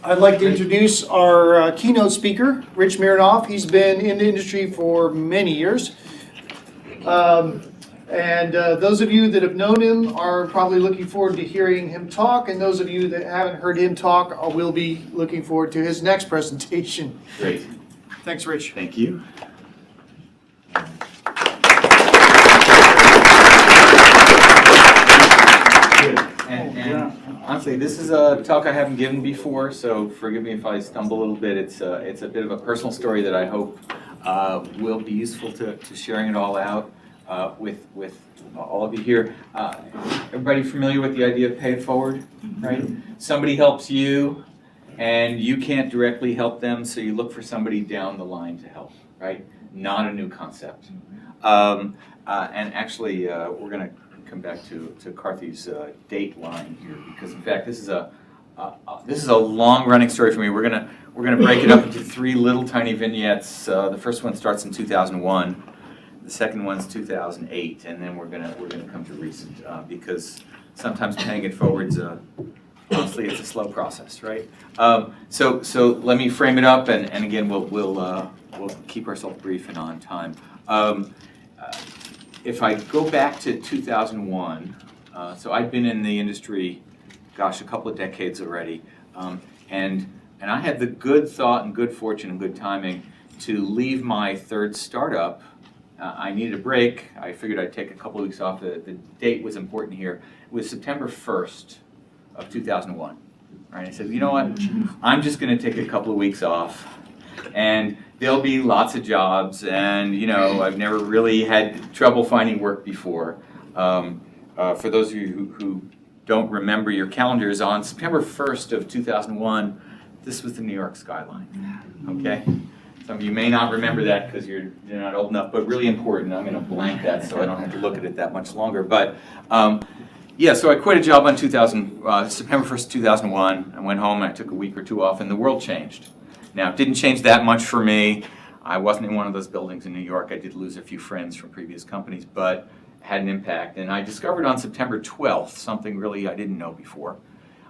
I'd like to introduce our keynote speaker, Rich Mironov. He's been in the industry for many years. Those of you that have known him are probably looking forward to hearing him talk, and those of you that haven't heard him talk will be looking forward to his next presentation. Great. Thanks, Rich. Thank you. And honestly, this is a talk I haven't given before, so forgive me if I stumble a little bit. It's a bit of a personal story that I hope will be useful to sharing it all out with all of you here. Everybody familiar with the idea of pay it forward, right? Somebody helps you, and you can't directly help them, so you look for somebody down the line to help, right? Not a new concept. And actually, we're going to come back to Carthy's date line here, because in fact this is a long-running story for me. We're gonna break it up into three little tiny vignettes. The first one starts in 2001, the second one's 2008, and then we're gonna come to recent, because sometimes paying it forward's honestly it's a slow process, right? So let me frame it up, and again we'll keep ourselves brief and on time. If I go back to 2001, so I'd been in the industry, gosh, a couple of decades already, and I had the good thought and good fortune and good timing to leave my third startup. I needed a break. I figured I'd take a couple of weeks off. The date was important here. It was September 1st of 2001. Right? I said, you know what? I'm just going to take a couple of weeks off, and there'll be lots of jobs, and I've never really had trouble finding work before. For those of you who don't remember your calendars, on September 1st of 2001, this was the New York skyline. Okay? Some of you may not remember that because you're not old enough, but really important. I'm going to blank that so I don't have to look at it that much longer. But yeah, so I quit a job on September 1st, 2001. I went home and I took a week or two off, and the world changed. Now, it didn't change that much for me. I wasn't in one of those buildings in New York. I did lose a few friends from previous companies, but it had an impact. And I discovered on September 12th something really I didn't know before.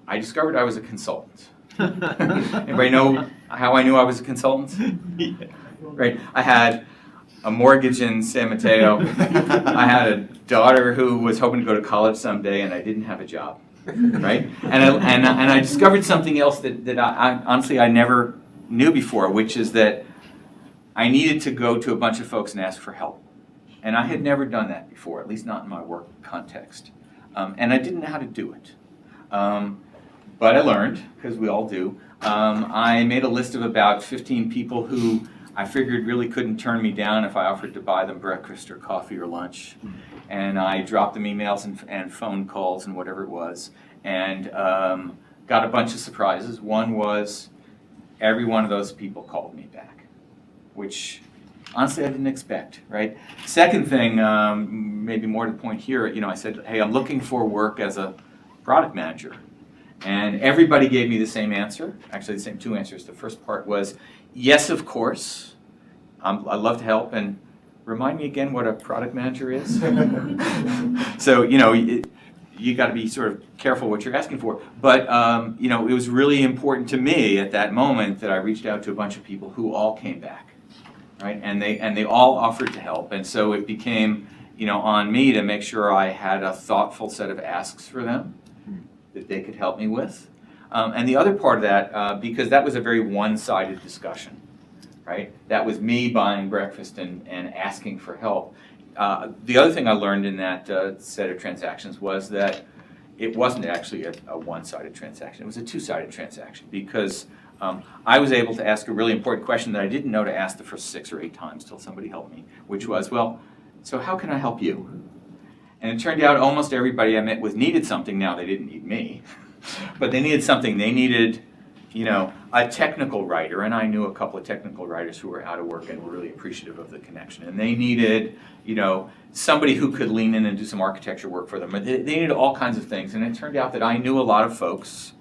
I discovered I was a consultant. Anybody know how I knew I was a consultant? Yeah. Right. I had a mortgage in San Mateo. I had a daughter who was hoping to go to college someday, and I didn't have a job. Right. And I discovered something else that I honestly I never knew before, which is that I needed to go to a bunch of folks and ask for help. And I had never done that before, at least not in my work context. And I didn't know how to do it. But I learned, because we all do. I made a list of about 15 people who I figured really couldn't turn me down if I offered to buy them breakfast or coffee or lunch. And I dropped them emails and phone calls and whatever it was, and got a bunch of surprises. One was every one of those people called me back, which honestly I didn't expect, right? Second thing, maybe more to the point here, I said, hey, I'm looking for work as a product manager. And everybody gave me the same answer, actually the same two answers. The first part was, yes, of course, I'd love to help, and remind me again what a product manager is. So, you got to be sort of careful what you're asking for. But, it was really important to me at that moment that I reached out to a bunch of people who all came back, right? And they all offered to help. And so it became, on me to make sure I had a thoughtful set of asks for them that they could help me with. And the other part of that, because that was a very one-sided discussion, right? That was me buying breakfast and asking for help. The other thing I learned in that set of transactions was that it wasn't actually a one-sided transaction. It was a two-sided transaction, because I was able to ask a really important question that I didn't know to ask the first 6 or 8 times till somebody helped me, which was, well, so how can I help you? And it turned out almost everybody I met with needed something. Now, they didn't need me, but they needed something. They needed, a technical writer, and I knew a couple of technical writers who were out of work and were really appreciative of the connection. And they needed, somebody who could lean in and do some architecture work for them. They needed all kinds of things. And it turned out that I knew a lot of folks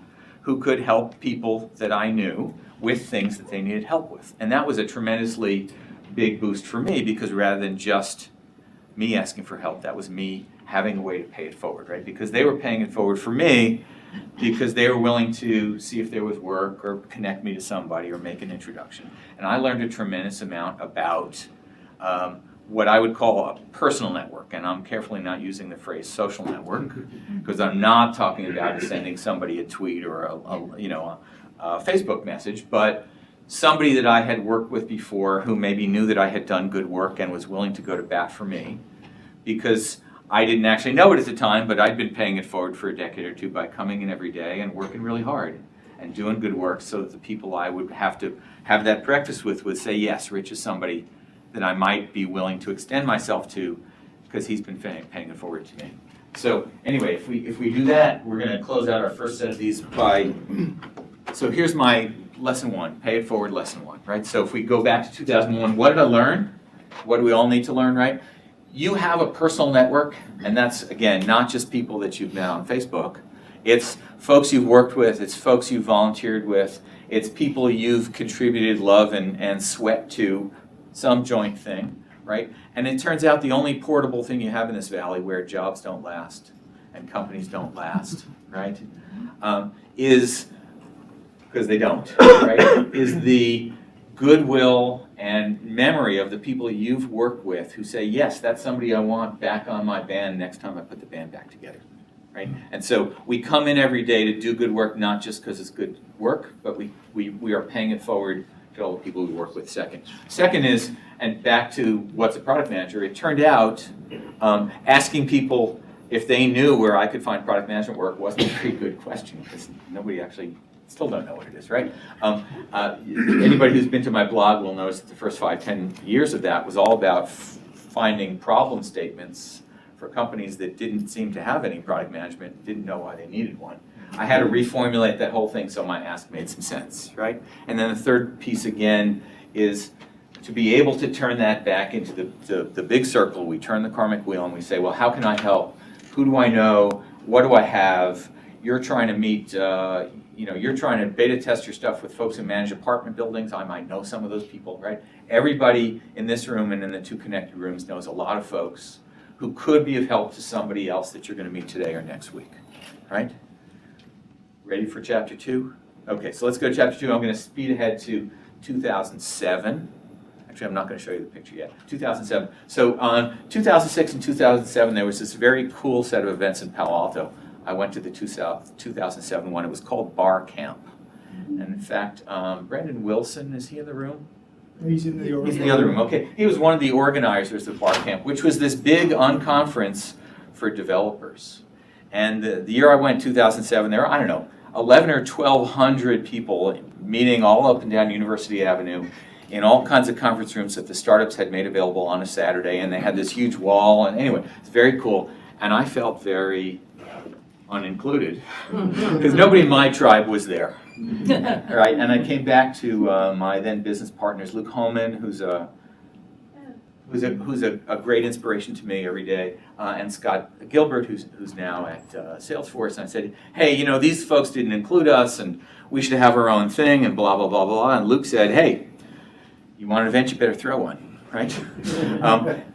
who could help people that I knew with things that they needed help with. And that was a tremendously big boost for me, because rather than just me asking for help, that was me having a way to pay it forward, right? Because they were paying it forward for me, because they were willing to see if there was work or connect me to somebody or make an introduction. And I learned a tremendous amount about what I would call a personal network, and I'm carefully not using the phrase social network because I'm not talking about sending somebody a tweet or a Facebook message, but somebody that I had worked with before who maybe knew that I had done good work and was willing to go to bat for me, because I didn't actually know it at the time, but I'd been paying it forward for a decade or two by coming in every day and working really hard and doing good work so that the people I would have to have that breakfast with would say, yes, Rich is somebody that I might be willing to extend myself to because he's been paying it forward to me. So anyway, if we do that, we're going to close out our first set of these by, so here's my lesson one, pay it forward lesson one, right? So if we go back to 2001, what did I learn? What do we all need to learn, right? You have a personal network, and that's, again, not just people that you've met on Facebook. It's folks you've worked with, it's folks you've volunteered with, it's people you've contributed love and sweat to, some joint thing, right? And it turns out the only portable thing you have in this valley where jobs don't last and companies don't last, right, is, because they don't, right, is the goodwill and memory of the people you've worked with who say, yes, that's somebody I want back on my band next time I put the band back together, right? And so we come in every day to do good work, not just because it's good work, but we are paying it forward to all the people we work with. Second is, and back to what's a product manager, it turned out asking people if they knew where I could find product management work wasn't a very good question, because nobody actually still don't know what it is, right? Anybody who's been to my blog will notice that the first 5-10 years of that was all about finding problem statements for companies that didn't seem to have any product management, didn't know why they needed one. I had to reformulate that whole thing so my ask made some sense, right? And then the third piece again is to be able to turn that back into the big circle. We turn the karmic wheel and we say, well, how can I help? Who do I know? What do I have? You're trying to meet, you're trying to beta test your stuff with folks who manage apartment buildings. I might know some of those people, right? Everybody in this room and in the two connected rooms knows a lot of folks who could be of help to somebody else that you're going to meet today or next week, right? Ready for chapter 2? Okay, so let's go to chapter 2. I'm going to speed ahead to 2007. Actually, I'm not going to show you the picture yet. 2007. So on 2006 and 2007, there was this very cool set of events in Palo Alto. I went to the 2007 one. It was called Bar Camp. And in fact, Brendan Wilson, is he in the room? He's in the He's in the other room, okay. He was one of the organizers of Bar Camp, which was this big unconference for developers. And the year I went, 2007, there were, I don't know, 11 or 1,200 people meeting all up and down University Avenue in all kinds of conference rooms that the startups had made available on a Saturday, and they had this huge wall, and anyway, it's very cool. And I felt very unincluded, because nobody in my tribe was there. Right, and I came back to my then business partners, Luke Holman, who's a great inspiration to me every day, and Scott Gilbert, who's now at Salesforce. And I said, hey, these folks didn't include us, and we should have our own thing, and blah, blah, blah, blah. And Luke said, hey, you want an event, you better throw one, right?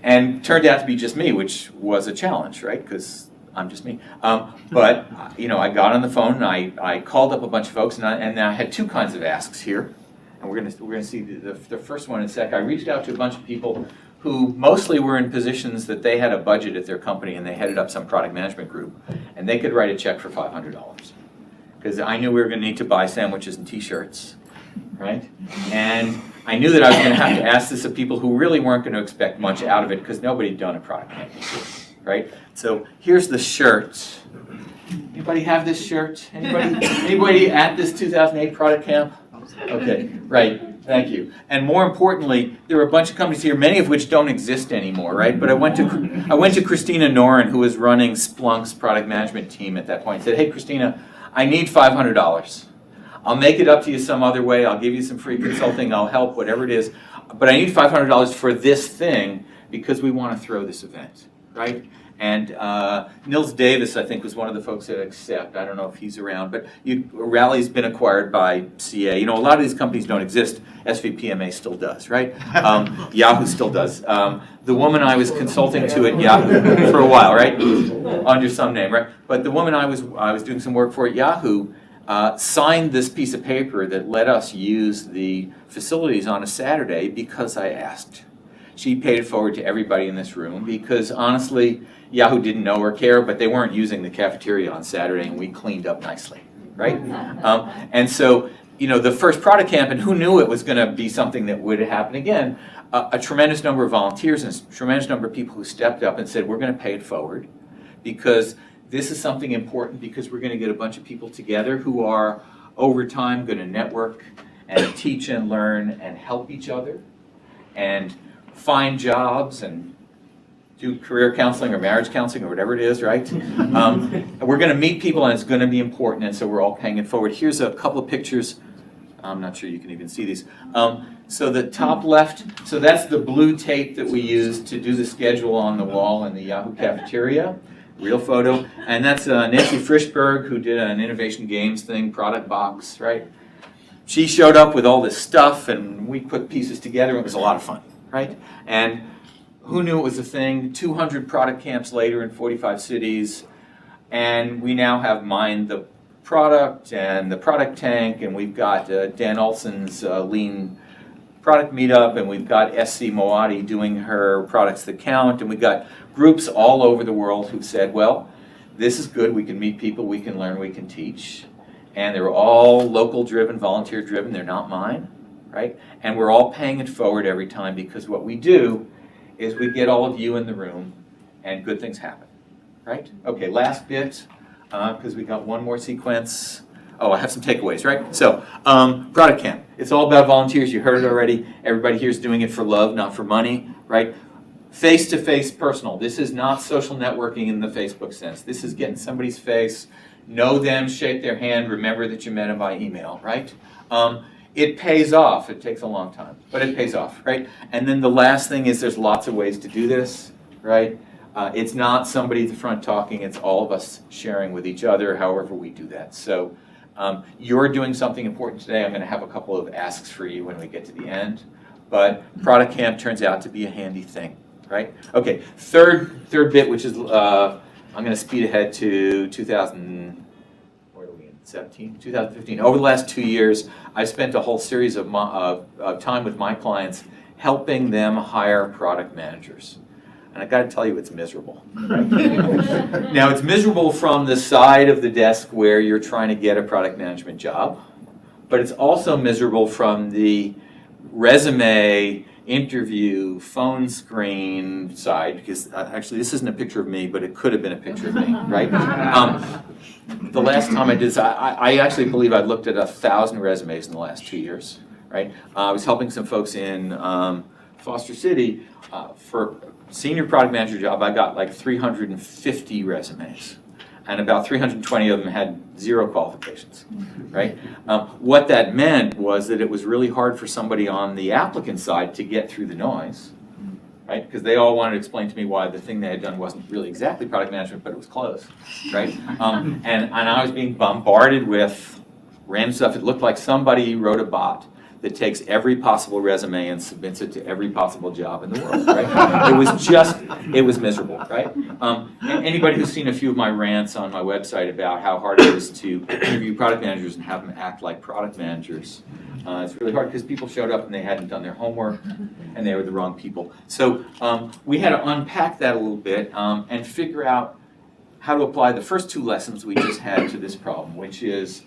And turned out to be just me, which was a challenge, right? Because I'm just me. But I got on the phone and I called up a bunch of folks, and I had two kinds of asks here, and we're gonna see the first one in a sec. I reached out to a bunch of people who mostly were in positions that they had a budget at their company and they headed up some product management group, and they could write a check for $500 because I knew we were going to need to buy sandwiches and T-shirts, right? And I knew that I was going to have to ask this of people who really weren't going to expect much out of it because nobody had done a product camp before, right? So here's the shirt. Anybody have this shirt? Anybody at this 2008 product camp? Okay, right. Thank you. And more importantly, there were a bunch of companies here, many of which don't exist anymore, right? But I went to Christina Noren, who was running Splunk's product management team at that point, and said, hey, Christina, I need $500. I'll make it up to you some other way. I'll give you some free consulting. I'll help, whatever it is. But I need $500 for this thing because we want to throw this event, right? And Nils Davis, I think, was one of the folks at Accept. I don't know if he's around, but Rally's been acquired by CA. You know, a lot of these companies don't exist. SVPMA still does, right? Yahoo still does. The woman I was consulting to at Yahoo for a while, right? Under some name, right? But the woman I was doing some work for at Yahoo signed this piece of paper that let us use the facilities on a Saturday because I asked. She paid it forward to everybody in this room because honestly, Yahoo didn't know or care, but they weren't using the cafeteria on Saturday, and we cleaned up nicely, right? And so, you know, the first product camp, and who knew it was going to be something that would happen again, a tremendous number of volunteers and a tremendous number of people who stepped up and said, we're going to pay it forward because this is something important, because we're going to get a bunch of people together who are, over time, going to network and teach and learn and help each other and find jobs and do career counseling or marriage counseling or whatever it is, right? We're going to meet people, and it's going to be important, and so we're all paying it forward. Here's a couple of pictures. I'm not sure you can even see these. So the top left, so that's the blue tape that we used to do the schedule on the wall in the Yahoo cafeteria. Real photo. And that's Nancy Frischberg, who did an innovation games thing, product box, right? She showed up with all this stuff, and we put pieces together. It was a lot of fun, right? And who knew it was a thing? 200 product camps later in 45 cities, and we now have Mind the Product and the Product Tank, and we've got Dan Olson's Lean Product Meetup, and we've got SC Moati doing her Products That Count, and we've got groups all over the world who've said, well, this is good, we can meet people, we can learn, we can teach. And they're all local driven, volunteer driven, they're not mine, right? And we're all paying it forward every time, because what we do is we get all of you in the room and good things happen, right? Okay, last bit, because we got one more sequence. Oh, I have some takeaways, right? So, Product Camp. It's all about volunteers. You heard it already. Everybody here is doing it for love, not for money, right? Face-to-face personal. This is not social networking in the Facebook sense. This is getting somebody's face, know them, shake their hand, remember that you met them by email, right? It pays off. It takes a long time, but it pays off, right? And then the last thing is there's lots of ways to do this, right? It's not somebody at the front talking. It's all of us sharing with each other, however we do that. So you're doing something important today. I'm going to have a couple of asks for you when we get to the end. But Product Camp turns out to be a handy thing, right? Okay, third bit, which is, I'm going to speed ahead to 2015. Over the last 2 years, I've spent a whole series of time with my clients helping them hire product managers. And I got to tell you, it's miserable. Now, it's miserable from the side of the desk where you're trying to get a product management job, but it's also miserable from the resume, interview, phone screen side, because actually this isn't a picture of me, but it could have been a picture of me, right? The last time I did this, I actually believe I looked at 1,000 resumes in the last 2 years, right? I was helping some folks in Foster City for senior product manager job. I got like 350 resumes, and about 320 of them had 0 qualifications, right? What that meant was that it was really hard for somebody on the applicant side to get through the noise, right? Because they all wanted to explain to me why the thing they had done wasn't really exactly product management, but it was close, right? And I was being bombarded with random stuff. It looked like somebody wrote a bot that takes every possible resume and submits it to every possible job in the world, right? It was miserable, right? Anybody who's seen a few of my rants on my website about how hard it is to interview product managers and have them act like product managers, it's really hard because people showed up and they hadn't done their homework and they were the wrong people. So we had to unpack that a little bit and figure out how to apply the first 2 lessons we just had to this problem, which is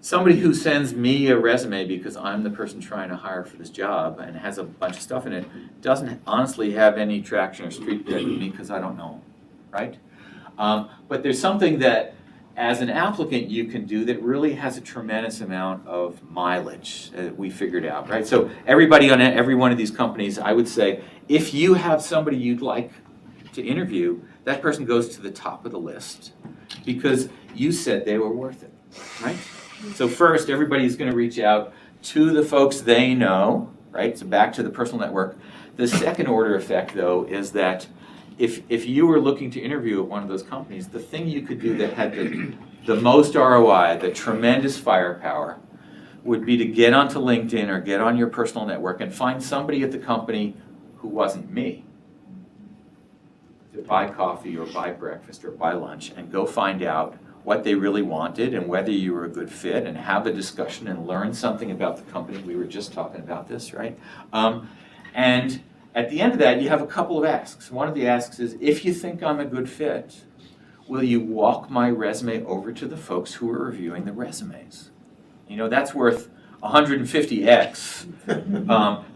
somebody who sends me a resume because I'm the person trying to hire for this job and has a bunch of stuff in it doesn't honestly have any traction or street cred with me because I don't know, right? But there's something that as an applicant you can do that really has a tremendous amount of mileage that we figured out, right? So everybody on every one of these companies, I would say, if you have somebody you'd like to interview, that person goes to the top of the list because you said they were worth it, right? So first, everybody's going to reach out to the folks they know, right? So back to the personal network. The second order effect, though, is that if you were looking to interview at one of those companies, the thing you could do that had the most ROI, the tremendous firepower, would be to get onto LinkedIn or get on your personal network and find somebody at the company who wasn't me, to buy coffee or buy breakfast or buy lunch, and go find out what they really wanted and whether you were a good fit, and have a discussion and learn something about the company. We were just talking about this, right? And at the end of that, you have a couple of asks. One of the asks is, if you think I'm a good fit, will you walk my resume over to the folks who are reviewing the resumes? You know, that's worth 150x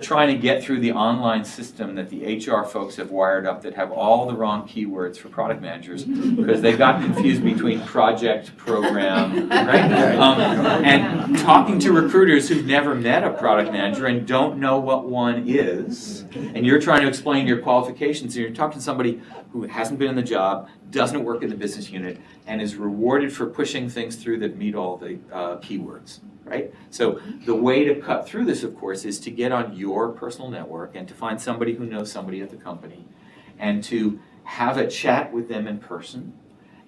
trying to get through the online system that the HR folks have wired up that have all the wrong keywords for product managers because they got confused between project, program, right? And talking to recruiters who've never met a product manager and don't know what one is, and you're trying to explain your qualifications, and you're talking to somebody who hasn't been in the job, doesn't work in the business unit, and is rewarded for pushing things through that meet all the keywords. Right? So the way to cut through this, of course, is to get on your personal network and to find somebody who knows somebody at the company and to have a chat with them in person.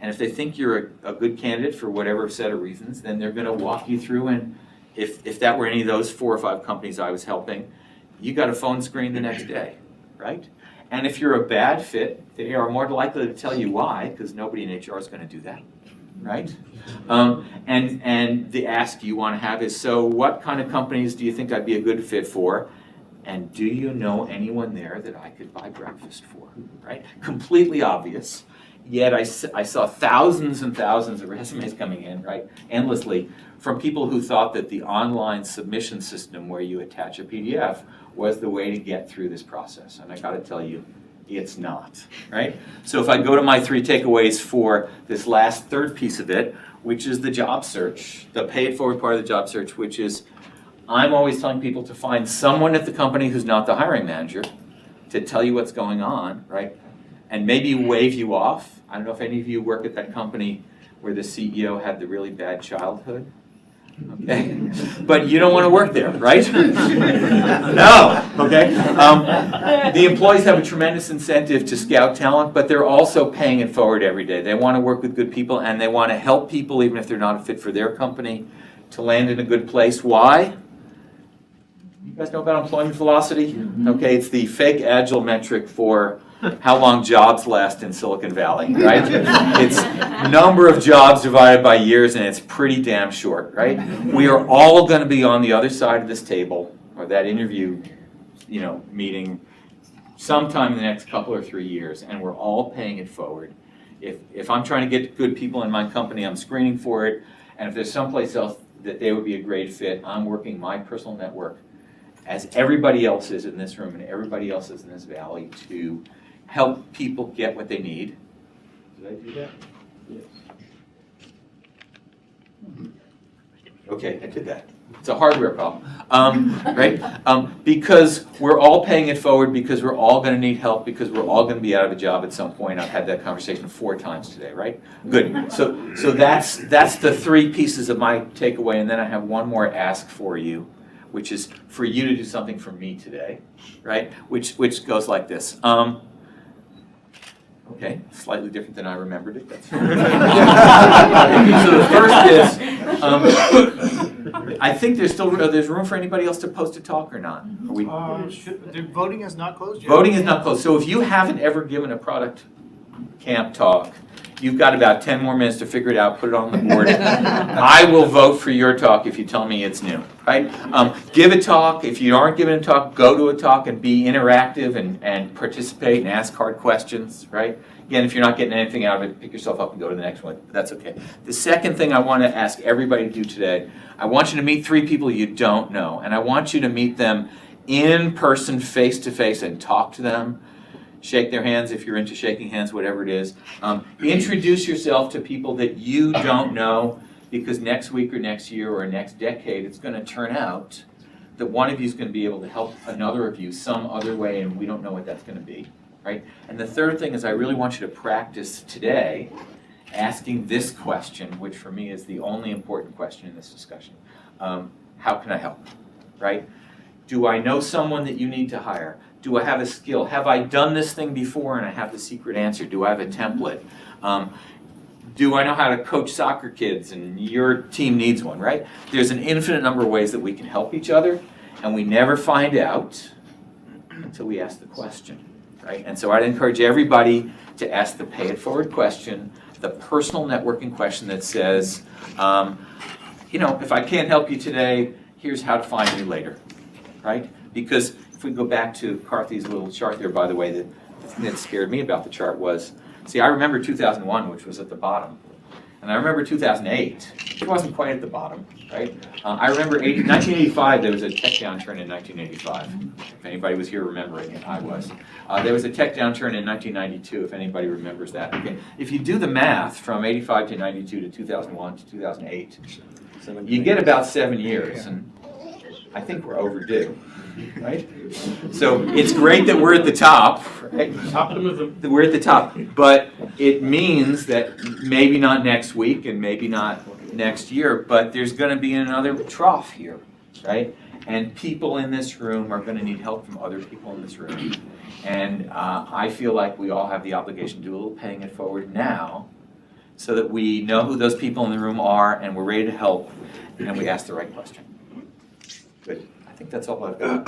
And if they think you're a good candidate for whatever set of reasons, then they're going to walk you through. And if that were any of those 4 or 5 companies I was helping, you got a phone screen the next day, right? And if you're a bad fit, they are more likely to tell you why, because nobody in HR is going to do that. Right? And the ask you want to have is, so what kind of companies do you think I'd be a good fit for? And do you know anyone there that I could buy breakfast for? Right? Completely obvious. Yet I saw thousands and thousands of resumes coming in, right? Endlessly, from people who thought that the online submission system where you attach a PDF was the way to get through this process. And I got to tell you, it's not, right? So if I go to my 3 takeaways for this last third piece of it, which is the job search, the pay it forward part of the job search, which is, I'm always telling people to find someone at the company who's not the hiring manager to tell you what's going on, right? And maybe wave you off. I don't know if any of you work at that company where the CEO had the really bad childhood. Okay, but you don't want to work there, right? No, okay? The employees have a tremendous incentive to scout talent, but they're also paying it forward every day. They want to work with good people, and they want to help people, even if they're not a fit for their company, to land in a good place. Why? You guys know about employment velocity? Okay, it's the fake agile metric for how long jobs last in Silicon Valley, right? It's number of jobs divided by years, and it's pretty damn short, right? We are all going to be on the other side of this table, or that interview, meeting, sometime in the next couple or 3 years, and we're all paying it forward. If I'm trying to get good people in my company, I'm screening for it, and if there's someplace else that they would be a great fit, I'm working my personal network, as everybody else is in this room and everybody else is in this valley, to help people get what they need. Did I do that? Yes. Okay, I did that. It's a hardware problem, right? Because we're all paying it forward, because we're all going to need help, because we're all going to be out of a job at some point. I've had that conversation 4 times today, right? Good. So that's the 3 pieces of my takeaway, and then I have one more ask for you, which is for you to do something for me today, right? Which goes like this. Okay, slightly different than I remembered it. That's fine. So the first is, I think there's room for anybody else to post a talk or not. Are we? The voting has not closed yet. Voting is not closed. So if you haven't ever given a product camp talk, you've got about 10 more minutes to figure it out, put it on the board. I will vote for your talk if you tell me it's new, right? Give a talk. If you aren't giving a talk, go to a talk and be interactive and participate and ask hard questions, right? Again, if you're not getting anything out of it, pick yourself up and go to the next one. That's okay. The second thing I want to ask everybody to do today, I want you to meet 3 people you don't know, and I want you to meet them in person, face to face, and talk to them. Shake their hands if you're into shaking hands, whatever it is. Introduce yourself to people that you don't know, because next week or next year or next decade, it's going to turn out that one of you is going to be able to help another of you some other way, and we don't know what that's going to be, right? And the third thing is, I really want you to practice today asking this question, which for me is the only important question in this discussion. How can I help, right? Do I know someone that you need to hire? Do I have a skill? Have I done this thing before and I have the secret answer? Do I have a template? Do I know how to coach soccer kids and your team needs one, right? There's an infinite number of ways that we can help each other, and we never find out until we ask the question, right? And so I'd encourage everybody to ask the pay it forward question, the personal networking question that says, if I can't help you today, here's how to find me later, right? Because if we go back to Carthy's little chart there, by the way, the thing that scared me about the chart was, see, I remember 2001, which was at the bottom. And I remember 2008, which wasn't quite at the bottom, right? I remember 1985, there was a tech downturn in 1985. If anybody was here remembering it, I was. There was a tech downturn in 1992, if anybody remembers that. Okay. If you do the math from 85 to 92 to 2001 to 2008, you get about 7 years, and I think we're overdue. Right? So it's great that we're at the top, right? Optimism. That we're at the top, but it means that maybe not next week and maybe not next year, but there's going to be another trough here, right? And people in this room are going to need help from other people in this room. And I feel like we all have the obligation to do a little paying it forward now so that we know who those people in the room are and we're ready to help and we ask the right question. Good. I think that's all I've got.